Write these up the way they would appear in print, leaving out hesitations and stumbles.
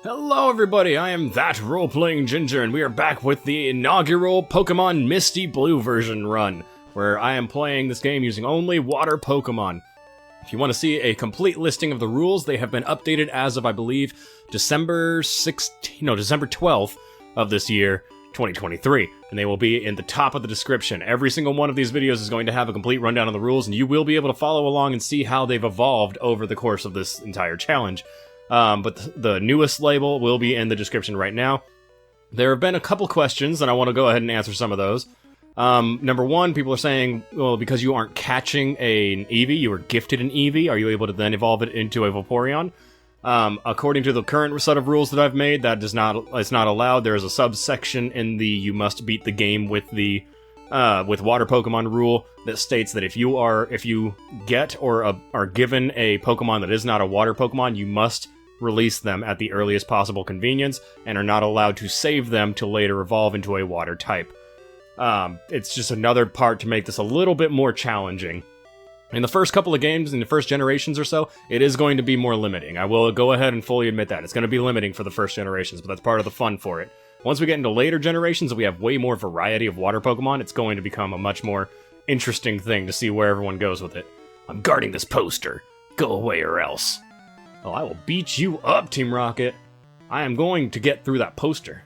Hello everybody, I am that role-playing Ginger, and we are back with the inaugural Pokémon Misty Blue version run, where I am playing this game using only water Pokémon. If you want to see a complete listing of the rules, they have been updated as of, I believe, December 12th of this year, 2023, and they will be in the top of the description. Every single one of these videos is going to have a complete rundown of the rules, and you will be able to follow along and see how they've evolved over the course of this entire challenge. But the newest label will be in the description right now. There have been a couple questions, and I want to go ahead and answer some of those. Number one, people are saying, well, because you aren't catching an Eevee, you were gifted an Eevee, are you able to then evolve it into a Vaporeon? According to the current set of rules that I've made, it's not allowed. There is a subsection in the you must beat the game with the with water Pokemon rule that states that if you get or are given a Pokemon that is not a water Pokemon, you must release them at the earliest possible convenience and are not allowed to save them to later evolve into a water type. It's just another part to make this a little bit more challenging. In the first couple of games, in the first generations or so, it is going to be more limiting. I will go ahead and fully admit that. It's going to be limiting for the first generations, but that's part of the fun for it. Once we get into later generations and we have way more variety of water Pokemon, it's going to become a much more interesting thing to see where everyone goes with it. I'm guarding this poster. Go away or else. Oh, I will beat you up, Team Rocket. I am going to get through that poster.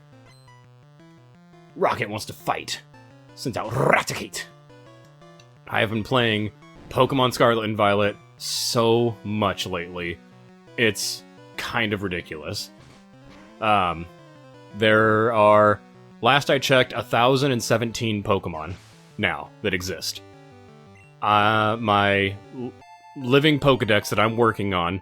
Rocket wants to fight. Sends out Raticate. I have been playing Pokemon Scarlet and Violet so much lately. It's kind of ridiculous. There are, last I checked, 1,017 Pokemon now that exist. My living Pokedex that I'm working on,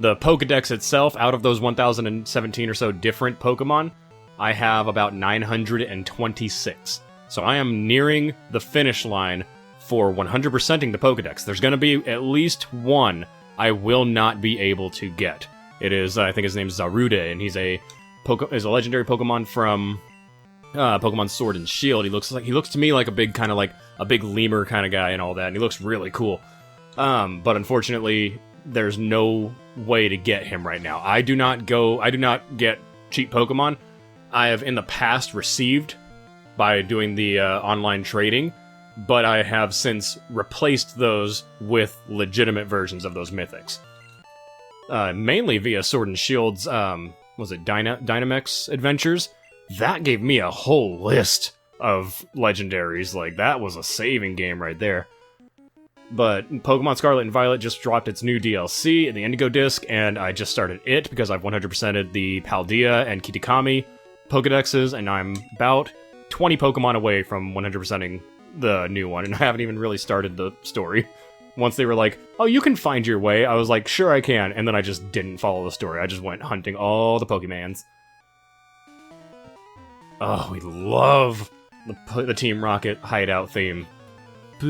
the Pokedex itself, out of those 1,017 or so different Pokemon, I have about 926. So I am nearing the finish line for 100%ing the Pokedex. There's going to be at least one I will not be able to get. It is, I think his name's Zarude, and he's a legendary Pokemon from Pokemon Sword and Shield. He looks to me like a big lemur kind of guy and all that, and he looks really cool. But unfortunately, there's no way to get him right now. I do not get cheap Pokemon. I have in the past received by doing the online trading, but I have since replaced those with legitimate versions of those mythics. Mainly via Sword and Shield's, was it Dynamax Adventures? That gave me a whole list of legendaries. Like, that was a saving game right there. But Pokemon Scarlet and Violet just dropped its new DLC, the Indigo Disc, and I just started it because I've 100%ed the Paldea and Kitakami Pokedexes, and I'm about 20 Pokemon away from 100%ing the new one, and I haven't even really started the story. Once they were like, oh, you can find your way, I was like, sure I can, and then I just didn't follow the story. I just went hunting all the Pokemans. Oh, we love the Team Rocket hideout theme. I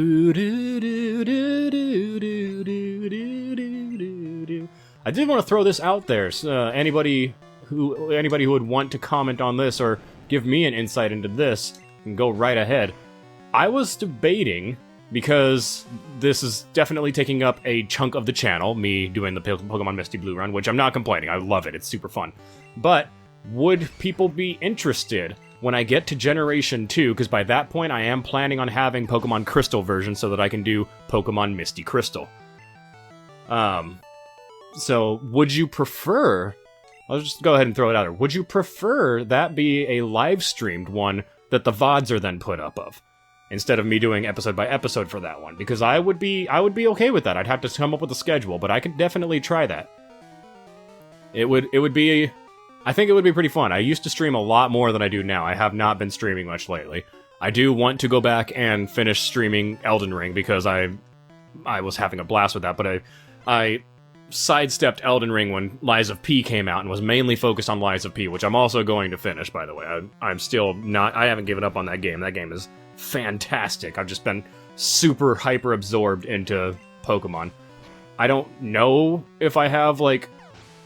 did want to throw this out there. Anybody who would want to comment on this or give me an insight into this can go right ahead. I was debating, because this is definitely taking up a chunk of the channel, me doing the Pokemon Misty Blue run, which I'm not complaining. I love it. It's super fun. But would people be interested when I get to Generation 2, because by that point I am planning on having Pokemon Crystal version so that I can do Pokemon Misty Crystal. So would you prefer, I'll just go ahead and throw it out there, would you prefer that be a live-streamed one that the VODs are then put up of, instead of me doing episode by episode for that one? Because I would be okay with that. I'd have to come up with a schedule, but I could definitely try that. I think it would be pretty fun. I used to stream a lot more than I do now. I have not been streaming much lately. I do want to go back and finish streaming Elden Ring because I was having a blast with that, but I sidestepped Elden Ring when Lies of P came out and was mainly focused on Lies of P, which I'm also going to finish, by the way. I haven't given up on that game. That game is fantastic. I've just been super hyper absorbed into Pokemon. I don't know if I have, like,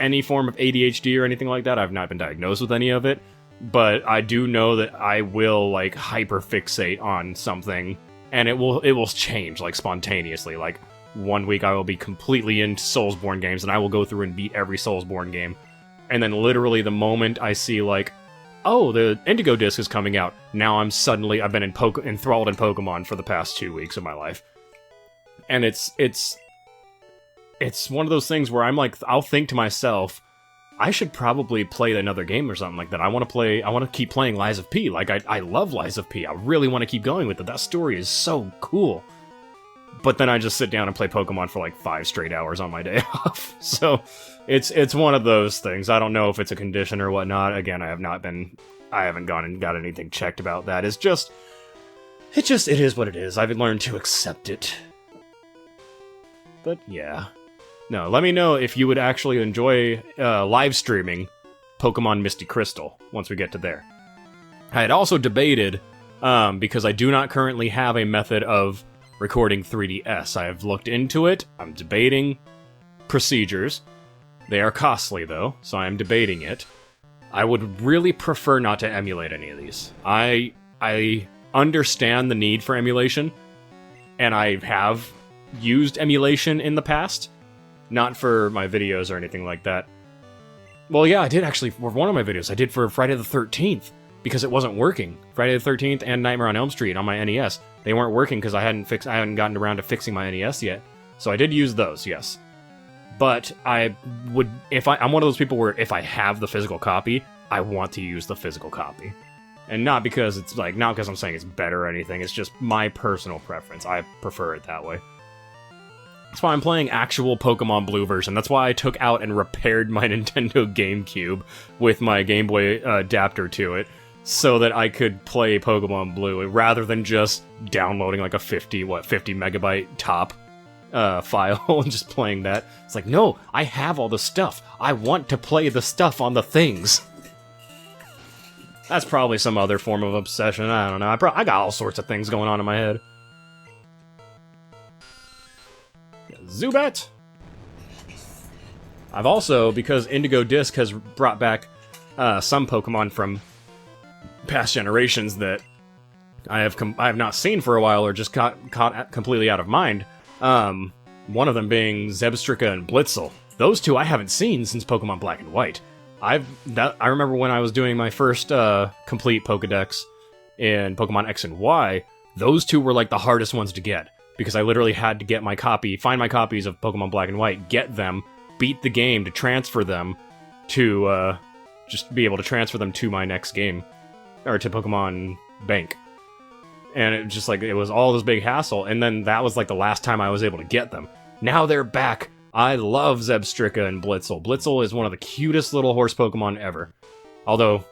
any form of ADHD or anything like that. I've not been diagnosed with any of it, but I do know that I will, like, hyper fixate on something, and it will change, like, spontaneously. Like, one week I will be completely into Soulsborne games, and I will go through and beat every Soulsborne game. And then literally the moment I see, like, oh, the Indigo Disc is coming out, now I've been enthralled in Pokemon for the past 2 weeks of my life. And it's one of those things where I'm like, I'll think to myself, I should probably play another game or something like that. I want to keep playing Lies of P. Like, I love Lies of P. I really want to keep going with it. That story is so cool. But then I just sit down and play Pokemon for like 5 straight hours on my day off. So, it's one of those things. I don't know if it's a condition or whatnot. Again, I haven't gone and got anything checked about that. It is what it is. I've learned to accept it. But yeah. No, let me know if you would actually enjoy live streaming Pokemon Misty Crystal once we get to there. I had also debated, because I do not currently have a method of recording 3DS. I have looked into it. I'm debating procedures. They are costly, though, so I am debating it. I would really prefer not to emulate any of these. I understand the need for emulation, and I have used emulation in the past. Not for my videos or anything like that. Well, yeah, I did actually for one of my videos. I did for Friday the 13th, because it wasn't working. Friday the 13th and Nightmare on Elm Street on my NES. They weren't working because I hadn't gotten around to fixing my NES yet. So I did use those, yes. But I'm one of those people where if I have the physical copy, I want to use the physical copy. And not because I'm saying it's better or anything, it's just my personal preference. I prefer it that way. That's why I'm playing actual Pokemon Blue version. That's why I took out and repaired my Nintendo GameCube with my Game Boy adapter to it, so that I could play Pokemon Blue, rather than just downloading like a 50 megabyte top file and just playing that. It's like, no, I have all the stuff. I want to play the stuff on the things. That's probably some other form of obsession. I don't know. I got all sorts of things going on in my head. Zubat! I've also, because Indigo Disc has brought back some Pokemon from past generations that I have not seen for a while, or just caught completely out of mind. One of them being Zebstrika and Blitzel. Those two I haven't seen since Pokemon Black and White. I remember when I was doing my first complete Pokedex in Pokemon X and Y, those two were like the hardest ones to get. Because I literally had to find my copies of Pokemon Black and White, get them, beat the game to transfer them to, just be able to transfer them to my next game. Or to Pokemon Bank. And it just it was all this big hassle, and then that was like the last time I was able to get them. Now they're back! I love Zebstrika and Blitzel. Blitzel is one of the cutest little horse Pokemon ever. Although,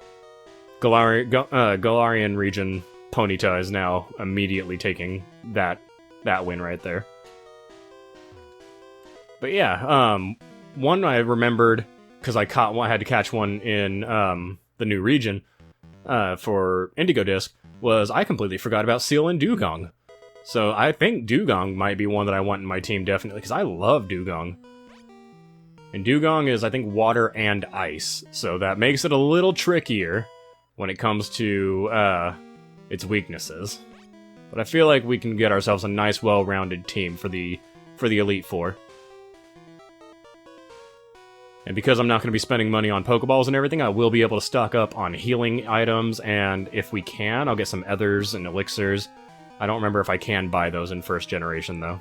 Galarian region Ponyta is now immediately taking that win right there. But yeah, one I remembered, because I had to catch one in the new region for Indigo Disc, was I completely forgot about Seal and Dugong. So I think Dugong might be one that I want in my team, definitely, because I love Dugong. And Dugong is, I think, water and ice, so that makes it a little trickier when it comes to its weaknesses. But I feel like we can get ourselves a nice, well-rounded team for the Elite Four. And because I'm not going to be spending money on Pokeballs and everything, I will be able to stock up on healing items, and if we can, I'll get some Ethers and Elixirs. I don't remember if I can buy those in first generation, though.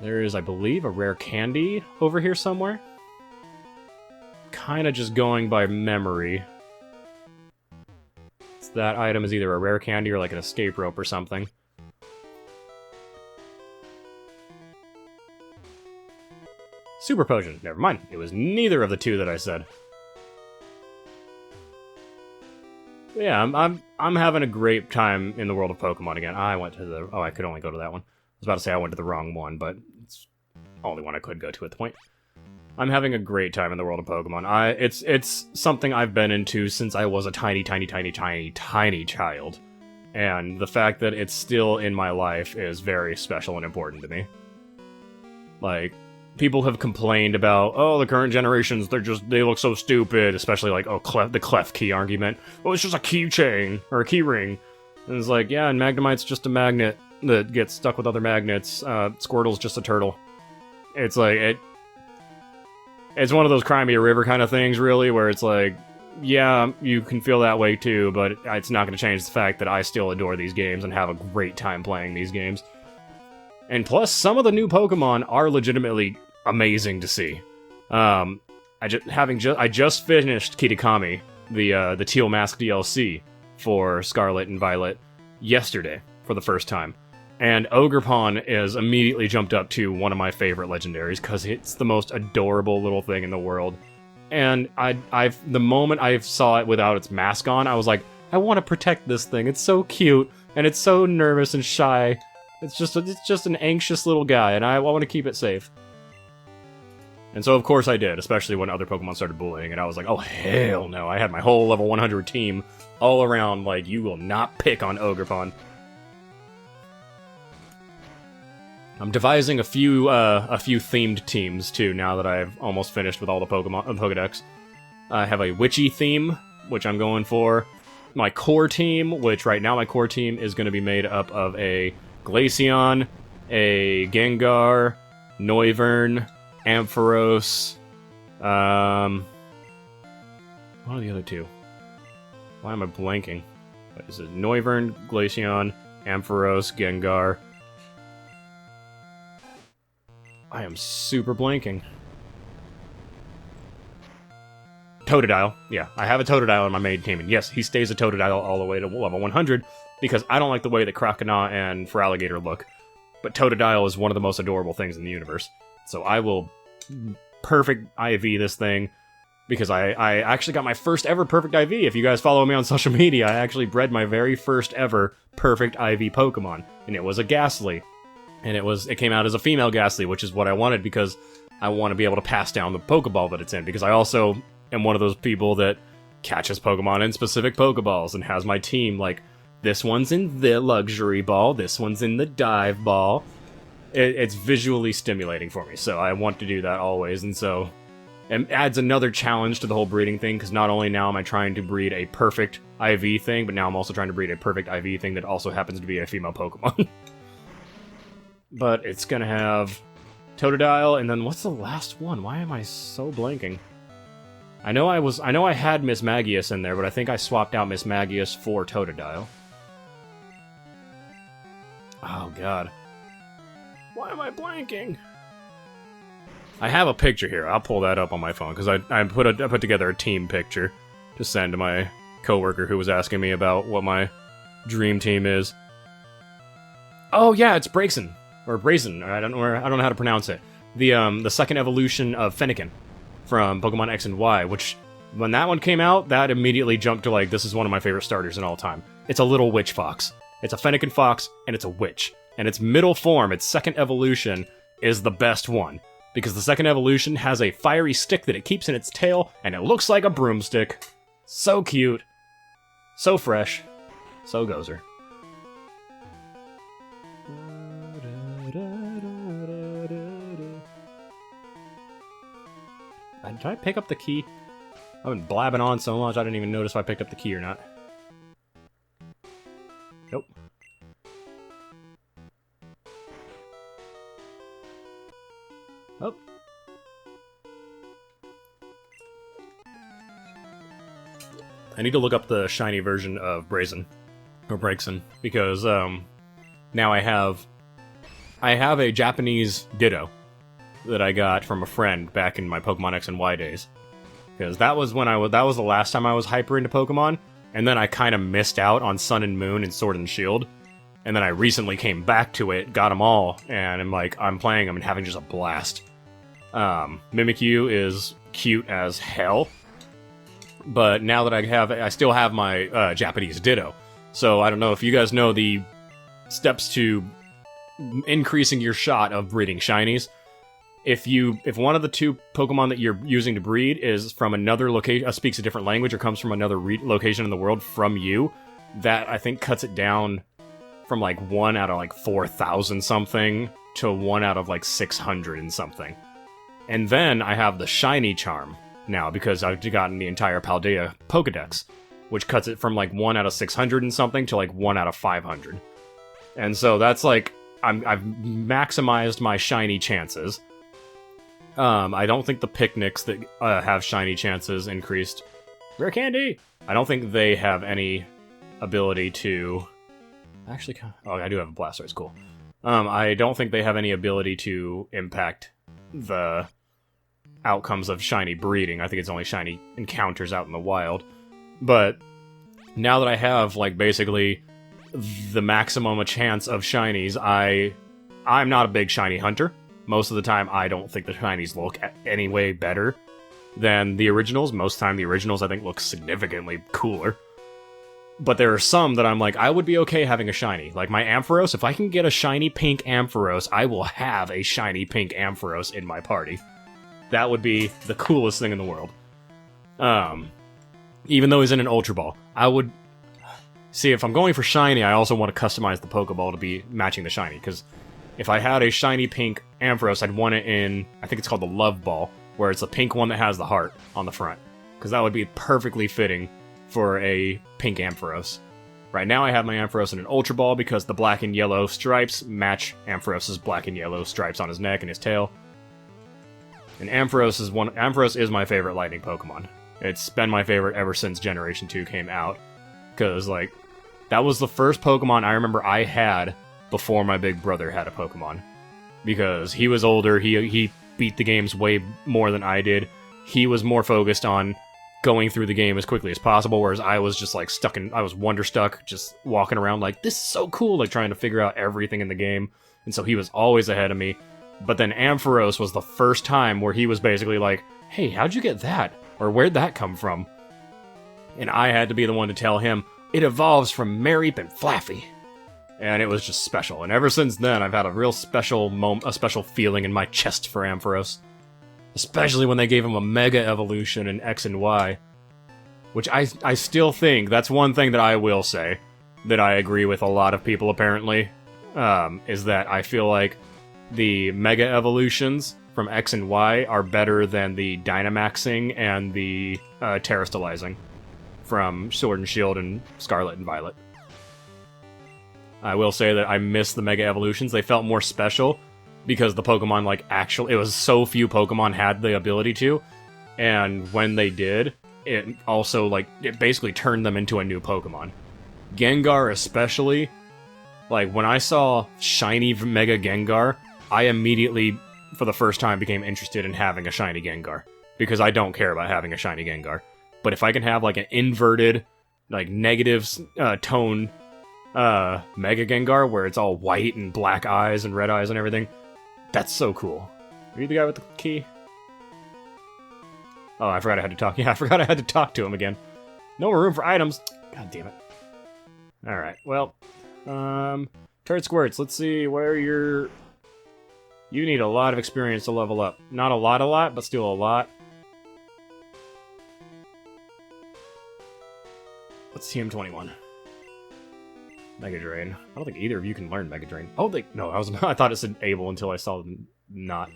There is, I believe, a rare candy over here somewhere. Kinda just going by memory. That item is either a rare candy or like an escape rope or something. Super Potion. Never mind. It was neither of the two that I said. But yeah, I'm having a great time in the world of Pokemon again. I went to the... Oh, I could only go to that one. I was about to say I went to the wrong one, but it's the only one I could go to at the point. I'm having a great time in the world of Pokemon. It's something I've been into since I was a tiny child. And the fact that it's still in my life is very special and important to me. Like, people have complained about, oh, the current generations, they look so stupid, especially like, the Clef Key argument. Oh, it's just a keychain, or a key ring. And it's like, yeah, and Magnemite's just a magnet that gets stuck with other magnets. Squirtle's just a turtle. It's like, It's one of those Cry Me a River kind of things, really, where it's like, yeah, you can feel that way too, but it's not going to change the fact that I still adore these games and have a great time playing these games. And plus, some of the new Pokemon are legitimately amazing to see. I just finished Kitakami, the Teal Mask DLC for Scarlet and Violet yesterday for the first time. And Ogerpon is immediately jumped up to one of my favorite legendaries because it's the most adorable little thing in the world. And the moment I saw it without its mask on, I was like, I want to protect this thing. It's so cute and it's so nervous and shy. It's just an anxious little guy, and I want to keep it safe. And so of course I did, especially when other Pokemon started bullying, and I was like, oh hell no! I had my whole level 100 team all around, like, you will not pick on Ogerpon. I'm devising a few themed teams, too, now that I've almost finished with all the Pokedex. I have a Witchy theme, which I'm going for. My core team, which right now my core team is going to be made up of a Glaceon, a Gengar, Noivern, Ampharos, what are the other two? Why am I blanking? What is it? Noivern, Glaceon, Ampharos, Gengar. I am super blanking. Totodile. Yeah, I have a Totodile in my main team, and yes, he stays a Totodile all the way to level 100, because I don't like the way that Croconaw and Feraligatr look. But Totodile is one of the most adorable things in the universe. So I will perfect IV this thing, because I actually got my first ever perfect IV. If you guys follow me on social media, I actually bred my very first ever perfect IV Pokemon, and it was a Ghastly. And it came out as a female Ghastly, which is what I wanted, because I want to be able to pass down the Pokeball that it's in, because I also am one of those people that catches Pokemon in specific Pokeballs and has my team, like, this one's in the Luxury Ball, this one's in the Dive Ball. It's visually stimulating for me, so I want to do that always, and so it adds another challenge to the whole breeding thing, because not only now am I trying to breed a perfect IV thing, but now I'm also trying to breed a perfect IV thing that also happens to be a female Pokemon. But it's gonna have Totodile, and then what's the last one? Why am I so blanking? I know I had Miss Magius in there, but I think I swapped out Miss Magius for Totodile. Oh god. Why am I blanking? I have a picture here. I'll pull that up on my phone, because I put together a team picture to send to my coworker who was asking me about what my dream team is. Oh yeah, it's Braixen. Or Brazen, I don't know how to pronounce it. The second evolution of Fennekin from Pokemon X and Y, which, when that one came out, that immediately jumped to, like, this is one of my favorite starters in all time. It's a little witch fox. It's a Fennekin fox, and it's a witch. And its middle form, its second evolution, is the best one. Because the second evolution has a fiery stick that it keeps in its tail, and it looks like a broomstick. So cute. So fresh. So gozer. Did I pick up the key? I've been blabbing on so much I didn't even notice if I picked up the key or not. Nope. Oh. I need to look up the shiny version of Braixen, because now I have a Japanese Ditto that I got from a friend back in my Pokemon X and Y days. Because that was the last time I was hyper into Pokemon, and then I kind of missed out on Sun and Moon and Sword and Shield. And then I recently came back to it, got them all, and I'm playing them and having just a blast. Mimikyu is cute as hell, but now that I still have my Japanese Ditto. So I don't know if you guys know the steps to increasing your shot of breeding shinies. If one of the two Pokemon that you're using to breed is from another location, speaks a different language, or comes from another location in the world from you, that I think cuts it down from like 1 out of like 4,000 something to 1 out of like 600 and something. And then I have the shiny charm now, because I've gotten the entire Paldea Pokedex, which cuts it from like 1 out of 600 and something to like 1 out of 500. And so that's like, I've maximized my shiny chances. I don't think the picnics that have shiny chances increased. Rare candy! I don't think they have any ability to... Actually, oh, I do have a Blastoise, cool. I don't think they have any ability to impact the outcomes of shiny breeding. I think it's only shiny encounters out in the wild. But now that I have, like, basically the maximum chance of shinies, I'm not a big shiny hunter. Most of the time, I don't think the shinies look any way better than the originals. Most of the time, the originals, I think, look significantly cooler. But there are some that I'm like, I would be okay having a shiny. Like my Ampharos, if I can get a shiny pink Ampharos, I will have a shiny pink Ampharos in my party. That would be the coolest thing in the world. Even though he's in an Ultra Ball. I would... See, if I'm going for shiny, I also want to customize the Pokeball to be matching the shiny, because if I had a shiny pink Ampharos, I'd want it in, I think it's called the Love Ball, where it's a pink one that has the heart on the front. Because that would be perfectly fitting for a pink Ampharos. Right now I have my Ampharos in an Ultra Ball because the black and yellow stripes match Ampharos' black and yellow stripes on his neck and his tail. And Ampharos is my favorite lightning Pokemon. It's been my favorite ever since Generation 2 came out. Because, like, that was the first Pokemon I remember I had before my big brother had a Pokemon. Because he was older, he beat the games way more than I did. He was more focused on going through the game as quickly as possible, whereas I was just like I was wonder stuck, just walking around like, this is so cool, like trying to figure out everything in the game. And so he was always ahead of me. But then Ampharos was the first time where he was basically like, hey, how'd you get that? Or where'd that come from? And I had to be the one to tell him, it evolves from Mareep and Flaffy. And it was just special. And ever since then, I've had a real special a special feeling in my chest for Ampharos. Especially when they gave him a Mega Evolution in X and Y. Which I still think, that's one thing that I will say, that I agree with a lot of people apparently, is that I feel like the Mega Evolutions from X and Y are better than the Dynamaxing and the Terastallizing from Sword and Shield and Scarlet and Violet. I will say that I miss the Mega Evolutions. They felt more special because the Pokemon, like, actually, it was so few Pokemon had the ability to, and when they did, it also, like, it basically turned them into a new Pokemon. Gengar especially, like, when I saw shiny Mega Gengar, I immediately, for the first time, became interested in having a shiny Gengar, because I don't care about having a shiny Gengar. But if I can have, like, an inverted, like, negative tone Mega Gengar, where it's all white and black eyes and red eyes and everything, that's so cool. Are you the guy with the key? Oh, I forgot I had to talk. Yeah, I forgot I had to talk to him again. No room for items. God damn it. Alright, well. Turd Squirts, let's see where you're... You need a lot of experience to level up. Not a lot, but still a lot. What's TM21? Mega Drain. I don't think either of you can learn Mega Drain. Oh, no, I thought it said able until I saw them not.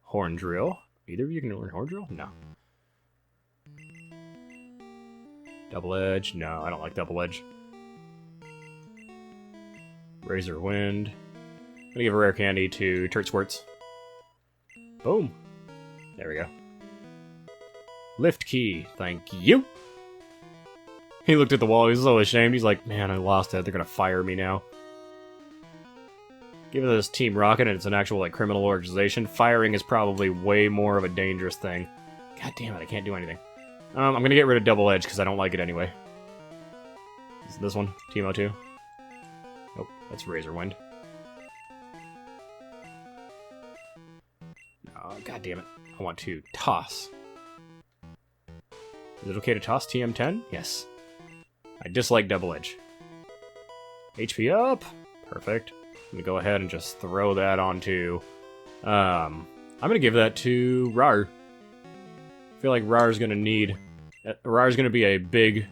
Horn Drill. Either of you can learn Horn Drill? No. Double Edge. No, I don't like Double Edge. Razor Wind. I'm gonna give a rare candy to Turd Squirts. Boom. There we go. Lift key. Thank you. He looked at the wall, he was so ashamed, he's like, man, I lost it, they're gonna fire me now. Given that it's Team Rocket and it's an actual, like, criminal organization, firing is probably way more of a dangerous thing. God damn it, I can't do anything. I'm gonna get rid of Double Edge, because I don't like it anyway. Is this one? Team 02? Nope, that's Razor Wind. Oh, god damn it. I want to toss. Is it okay to toss TM10? Yes. I dislike Double Edge. HP up! Perfect. I'm gonna go ahead and just throw that onto... I'm gonna give that to Rar. I feel like Rar's gonna be a big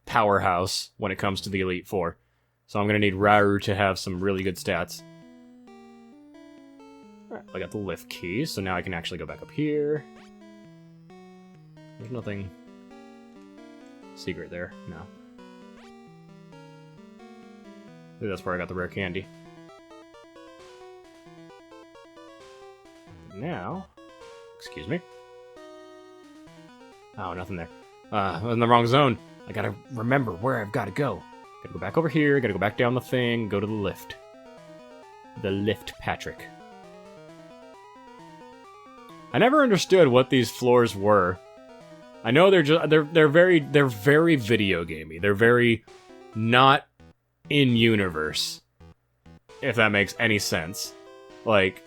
powerhouse when it comes to the Elite Four. So I'm gonna need Rar to have some really good stats. Alright, I got the lift key, so now I can actually go back up here. There's nothing secret there. No. I think that's where I got the rare candy. now... Excuse me? Oh, nothing there. I was in the wrong zone. I gotta remember where I've gotta go. Gotta go back over here, gotta go back down the thing, go to the lift. The lift, Patrick. I never understood what these floors were. I know they're very video gamey. They're very not in universe. If that makes any sense. Like,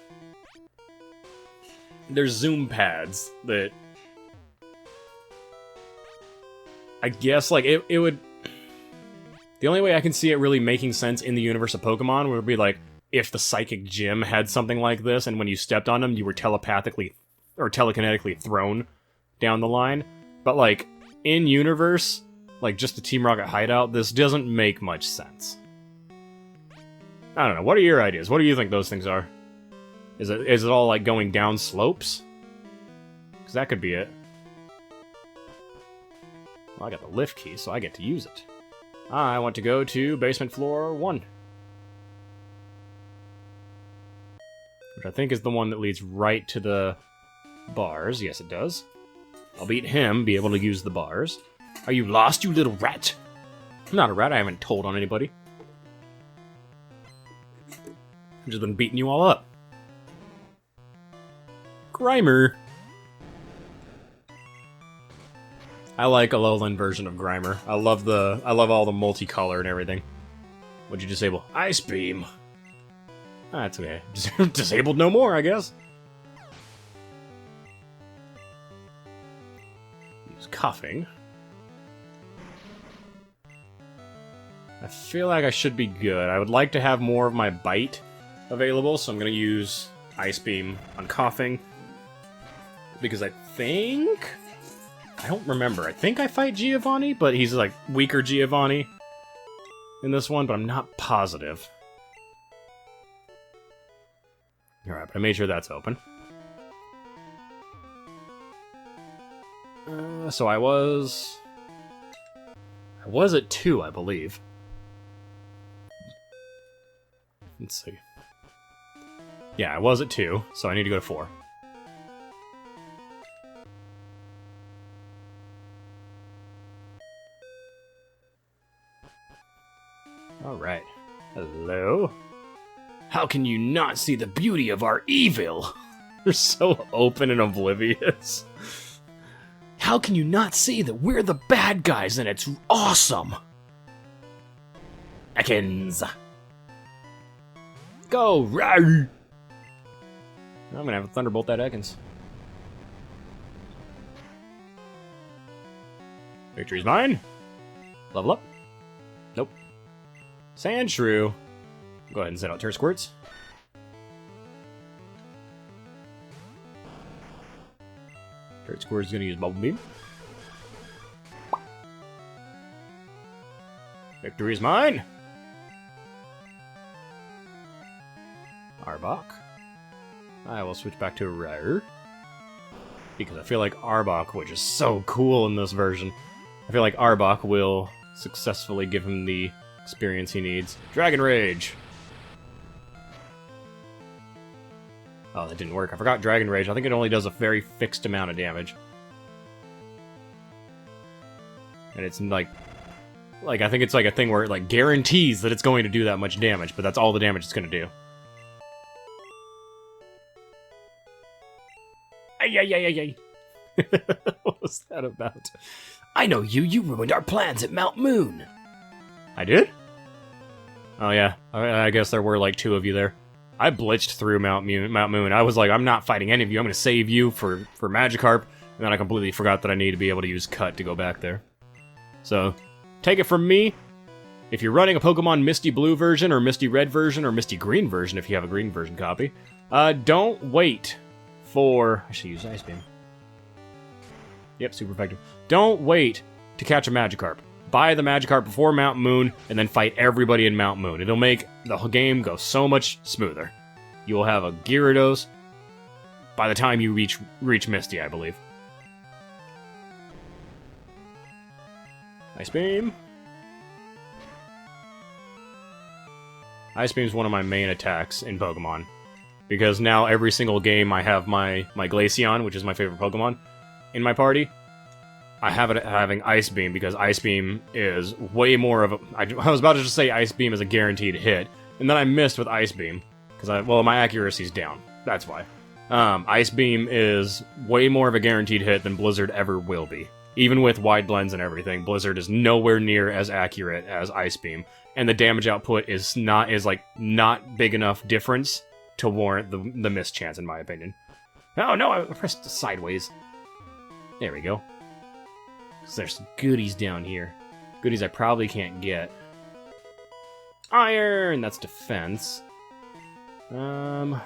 there's zoom pads that I guess like it would. The only way I can see it really making sense in the universe of Pokemon would be like if the Psychic Gym had something like this, and when you stepped on them, you were telepathically or telekinetically thrown down the line. But like in universe, like just the Team Rocket hideout, this doesn't make much sense. I don't know. What are your ideas? What do you think those things are? Is it all like going down slopes? Because that could be it. Well, I got the lift key, so I get to use it. I want to go to basement floor 1. Which I think is the one that leads right to the bars. Yes, it does. I'll beat him, be able to use the bars. Are you lost, you little rat? I'm not a rat, I haven't told on anybody. I've just been beating you all up. Grimer. I like a lowland version of Grimer. I love all the multicolor and everything. What'd you disable? Ice Beam. Ah, that's okay. Disabled no more, I guess. Use Coughing. I feel like I should be good. I would like to have more of my bite available, so I'm gonna use Ice Beam on Coughing. Because I think... I don't remember. I think I fight Giovanni, but he's like weaker Giovanni in this one, but I'm not positive. Alright, but I made sure that's open. So I was at 2, I believe. Let's see. Yeah, I was at 2, so I need to go to 4. Alright. Hello? How can you not see the beauty of our evil? They're so open and oblivious. How can you not see that we're the bad guys and it's awesome? Ekans. Go, Rawr! I'm gonna have a Thunderbolt that Ekans. Victory's mine. Level up. Nope. Sandshrew. Go ahead and set out Turf Squirts. Turf Squirt's gonna use Bubble Beam. Victory's mine! Arbok. I will switch back to Rare. Because I feel like Arbok, which is so cool in this version, I feel like Arbok will successfully give him the experience he needs. Dragon Rage! Oh, that didn't work. I forgot Dragon Rage. I think it only does a very fixed amount of damage. And it's like I think it's like a thing where it like guarantees that it's going to do that much damage, but that's all the damage it's going to do. Ay, ay, ay, ay, ay. What was that about? I know you. You ruined our plans at Mount Moon. I did? Oh yeah. I guess there were like 2 of you there. I blitzed through Mount Moon. I was like, I'm not fighting any of you. I'm going to save you for Magikarp. And then I completely forgot that I need to be able to use Cut to go back there. So, take it from me. If you're running a Pokemon Misty Blue version, or Misty Red version, or Misty Green version, if you have a Green version copy, don't wait for... I should use Ice Beam. Yep, super effective. Don't wait to catch a Magikarp. Buy the Magikarp before Mount Moon, and then fight everybody in Mount Moon. It'll make the whole game go so much smoother. You will have a Gyarados by the time you reach Misty, I believe. Ice Beam. Ice Beam is one of my main attacks in Pokemon. because now every single game I have my Glaceon, which is my favorite Pokemon, in my party. I have it having Ice Beam, because Ice Beam is way more of a... I was about to just say Ice Beam is a guaranteed hit, and then I missed with Ice Beam, because well, my accuracy's down. That's why. Ice Beam is way more of a guaranteed hit than Blizzard ever will be. Even with wide blends and everything, Blizzard is nowhere near as accurate as Ice Beam, and the damage output is not big enough difference to warrant the miss chance, in my opinion. Oh no, I pressed sideways. There we go. So there's some goodies down here. Goodies I probably can't get. Iron! That's defense. I'm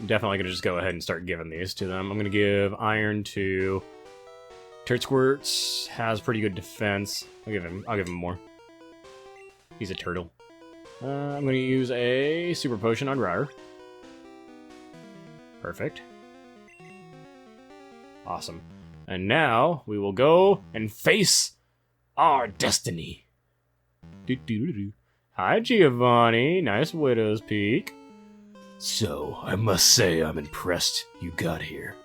definitely gonna just go ahead and start giving these to them. I'm gonna give iron to Turd Squirts. Has pretty good defense. I'll give him more. He's a turtle. I'm gonna use a super potion on Rar. Perfect. Awesome. And now we will go and face our destiny. Hi, Giovanni. Nice Widow's Peak. So, I must say I'm impressed you got here.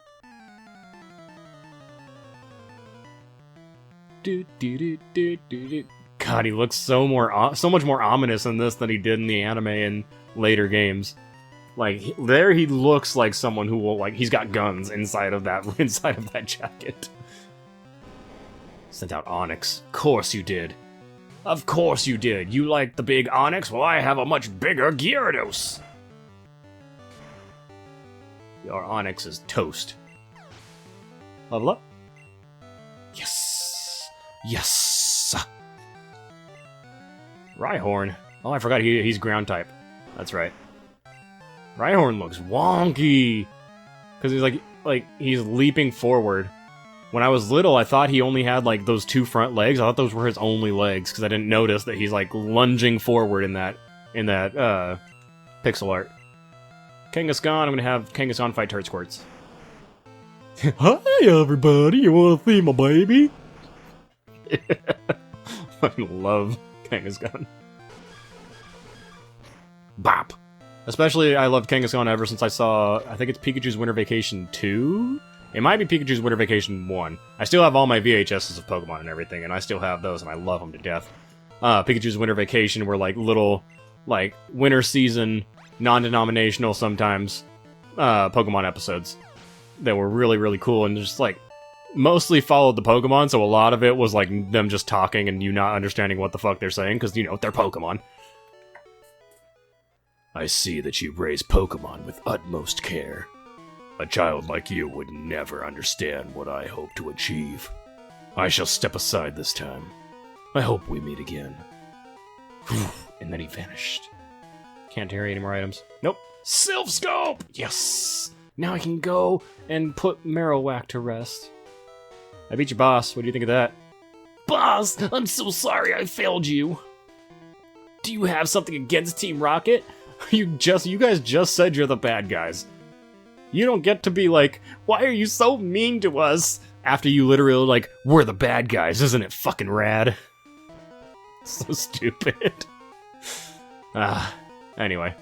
God, he looks so much more ominous in this than he did in the anime and later games. Like, there he looks like someone who will, like, he's got guns inside of that jacket. Sent out Onyx. Of course you did. Of course you did. You like the big Onyx? Well, I have a much bigger Gyarados. Your Onyx is toast. Level up. Yes. Yes. Rhyhorn. Oh, I forgot he's ground type. That's right. Rhyhorn looks wonky. Because he's he's leaping forward. When I was little, I thought he only had like those two front legs. I thought those were his only legs because I didn't notice that he's like lunging forward in that pixel art. Kangaskhan, I'm gonna have Kangaskhan fight Turd Squirts. Hi everybody, you wanna see my baby? I love Kangaskhan. Bop! Especially, I loved Kangaskhan ever since I saw, I think it's Pikachu's Winter Vacation 2? It might be Pikachu's Winter Vacation 1. I still have all my VHSs of Pokemon and everything, and I still have those, and I love them to death. Pikachu's Winter Vacation were like little, like, winter season, non-denominational sometimes, Pokemon episodes that were really, really cool, and just, like, mostly followed the Pokemon, so a lot of it was, like, them just talking and you not understanding what the fuck they're saying, because, you know, they're Pokemon. I see that you raise Pokemon with utmost care. A child like you would never understand what I hope to achieve. I shall step aside this time. I hope we meet again. And then he vanished. Can't carry any more items. Nope. Sylph Scope! Yes! Now I can go and put Marowak to rest. I beat your boss. What do you think of that? Boss! I'm so sorry I failed you. Do you have something against Team Rocket? You guys just said you're the bad guys. You don't get to be like, why are you so mean to us? After you literally like, we're the bad guys, isn't it fucking rad? So stupid. Anyway.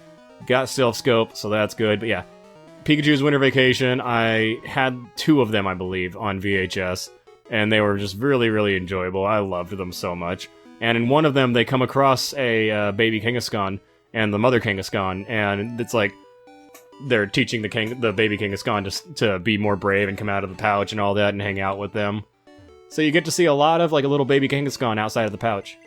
Got Sylph Scope, so that's good. But yeah, Pikachu's Winter Vacation, I had 2 of them, I believe, on VHS. And they were just really, really enjoyable. I loved them so much. And in one of them, they come across a baby Kangaskhan and the mother Kangaskhan, and it's like they're teaching the baby Kangaskhan to be more brave and come out of the pouch and all that and hang out with them. So you get to see a lot of like a little baby Kangaskhan outside of the pouch.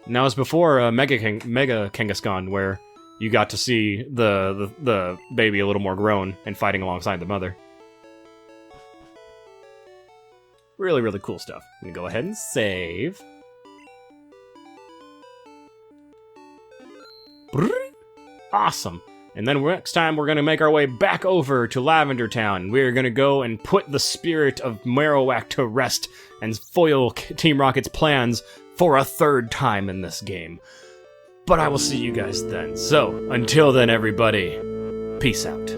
Now it's before Mega Kangaskhan, where you got to see the baby a little more grown and fighting alongside the mother. Really, really cool stuff. I'm gonna go ahead and save. Awesome. And then next time we're going to make our way back over to Lavender Town. We're going to go and put the spirit of Marowak to rest and foil Team Rocket's plans for a 3rd time in this game. But I will see you guys then. So, until then everybody, peace out.